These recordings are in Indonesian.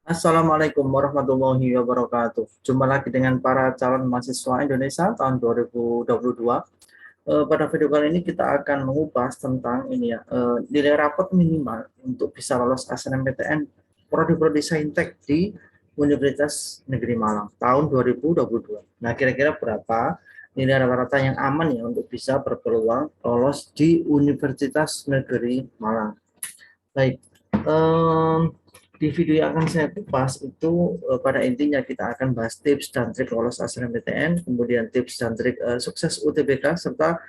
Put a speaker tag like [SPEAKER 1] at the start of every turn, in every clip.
[SPEAKER 1] Assalamualaikum warahmatullahi wabarakatuh. Jumpa lagi dengan para calon mahasiswa Indonesia tahun 2022. Pada video kali ini kita akan mengupas tentang nilai rapot minimal untuk bisa lolos SNMPTN Prodi Saintek di Universitas Negeri Malang tahun 2022. Nah, kira-kira berapa nilai rata-rata yang aman ya untuk bisa berpeluang lolos di Universitas Negeri Malang? Baik, di video yang akan saya kupas itu pada intinya kita akan bahas tips dan trik lolos SNMPTN, kemudian tips dan trik sukses UTBK, serta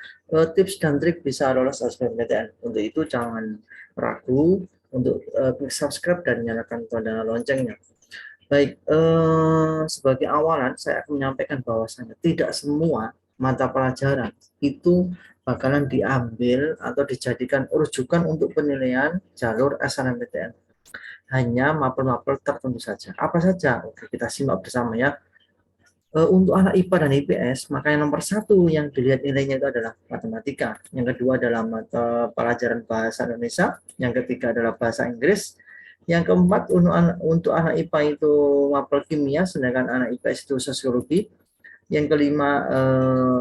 [SPEAKER 1] tips dan trik bisa lolos SNMPTN. Untuk itu jangan ragu untuk klik subscribe dan nyalakan tanda loncengnya. Baik, sebagai awalan saya akan menyampaikan bahwasannya tidak semua mata pelajaran itu bakalan diambil atau dijadikan rujukan untuk penilaian jalur SNMPTN. Hanya mapel-mapel tertentu saja. Apa saja? Oke, kita simak bersama ya. Untuk anak IPA dan IPS, maka yang nomor satu yang dilihat nilainya itu adalah matematika. Yang kedua adalah mata pelajaran bahasa Indonesia. Yang ketiga adalah bahasa Inggris. Yang keempat untuk anak IPA itu mapel kimia, sedangkan anak IPS itu sosiologi. Yang kelima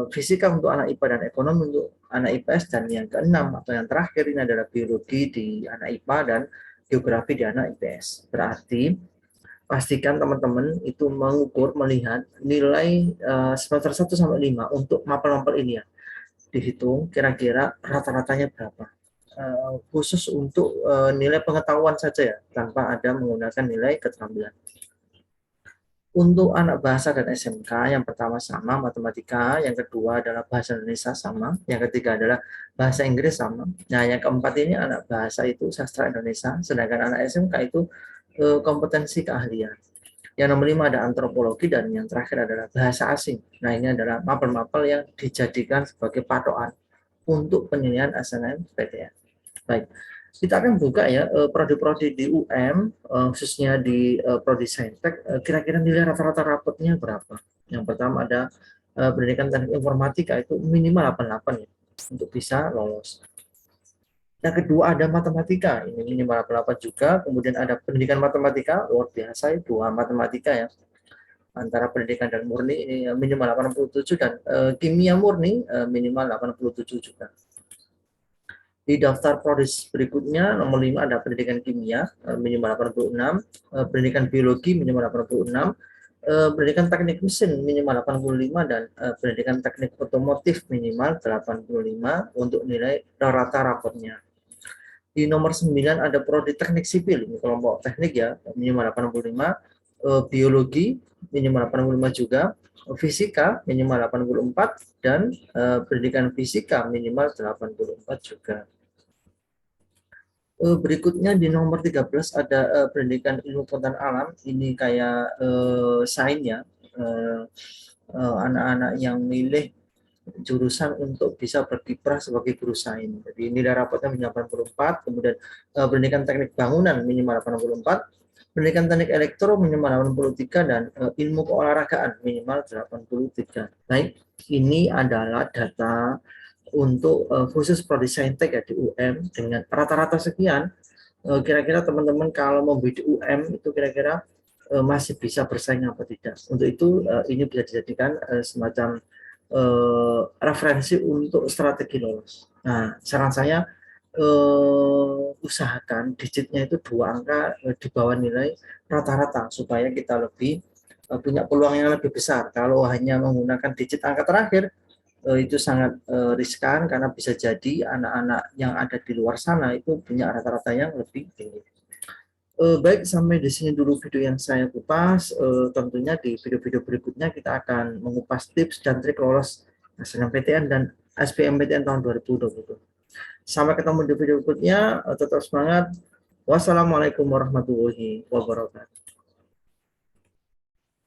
[SPEAKER 1] fisika untuk anak IPA dan ekonomi untuk anak IPS, dan yang keenam atau yang terakhir ini adalah biologi di anak IPA dan geografi di anak IPS. Berarti pastikan teman-teman itu mengukur melihat nilai semester 1 sampai 5 untuk mapel-mapel ini ya. Dihitung kira-kira rata-ratanya berapa. Khusus untuk nilai pengetahuan saja ya, tanpa ada menggunakan nilai keterampilan. Untuk anak bahasa dan SMK, yang pertama sama matematika, yang kedua adalah bahasa Indonesia sama, yang ketiga adalah bahasa Inggris sama. Nah, yang keempat ini anak bahasa itu sastra Indonesia, sedangkan anak SMK itu kompetensi keahlian. Yang nomor 5 ada antropologi, dan yang terakhir adalah bahasa asing. Nah, ini adalah mapel-mapel yang dijadikan sebagai patokan untuk penilaian SNMPTN. Baik, kita akan buka ya prodi-prodi di UM, khususnya di prodi Saintek. Kira-kira nilai rata-rata rapotnya berapa? Yang pertama ada pendidikan teknik informatika, itu minimal 88 ya untuk bisa lolos. Yang kedua ada matematika, ini minimal 88 juga. Kemudian ada pendidikan matematika, luar biasa, dua matematika ya. Antara pendidikan dan murni ini minimal 87, dan kimia murni minimal 87 juga. Di daftar prodi berikutnya, nomor 5 ada pendidikan kimia, minimal 86, pendidikan biologi minimal 86, pendidikan teknik mesin minimal 85, dan pendidikan teknik otomotif minimal 85 untuk nilai rata rapotnya. Di nomor 9 ada prodi teknik sipil, ini kelompok teknik ya, minimal 85, biologi minimal 85 juga, fisika minimal 84, dan pendidikan fisika minimal 84 juga. Berikutnya di nomor 13 ada pendidikan ilmu pengetahuan alam, ini kayak sains ya, anak-anak yang milih jurusan untuk bisa berkiprah sebagai guru sains. Jadi nilai rapotnya minimal 84, kemudian pendidikan teknik bangunan minimal 84, pendidikan teknik elektro minimal 83, dan ilmu keolahragaan minimal 83. Baik, ini adalah data untuk khusus prodi Saintek ya di UM dengan rata-rata sekian. Kira-kira teman-teman kalau mau di UM itu kira-kira masih bisa bersaing apa tidak. Untuk itu ini bisa dijadikan semacam referensi untuk strategi lolos. Nah, saran saya usahakan digitnya itu 2 angka di bawah nilai rata-rata supaya kita lebih punya peluang yang lebih besar. Kalau hanya menggunakan digit angka terakhir itu sangat riskan, karena bisa jadi anak-anak yang ada di luar sana itu punya rata-rata yang lebih tinggi. Baik, sampai di sini dulu video yang saya kupas. Tentunya di video-video berikutnya kita akan mengupas tips dan trik lolos SNMPTN dan SBMPTN tahun 2020. Sampai ketemu di video berikutnya. Tetap semangat. Wassalamualaikum warahmatullahi wabarakatuh.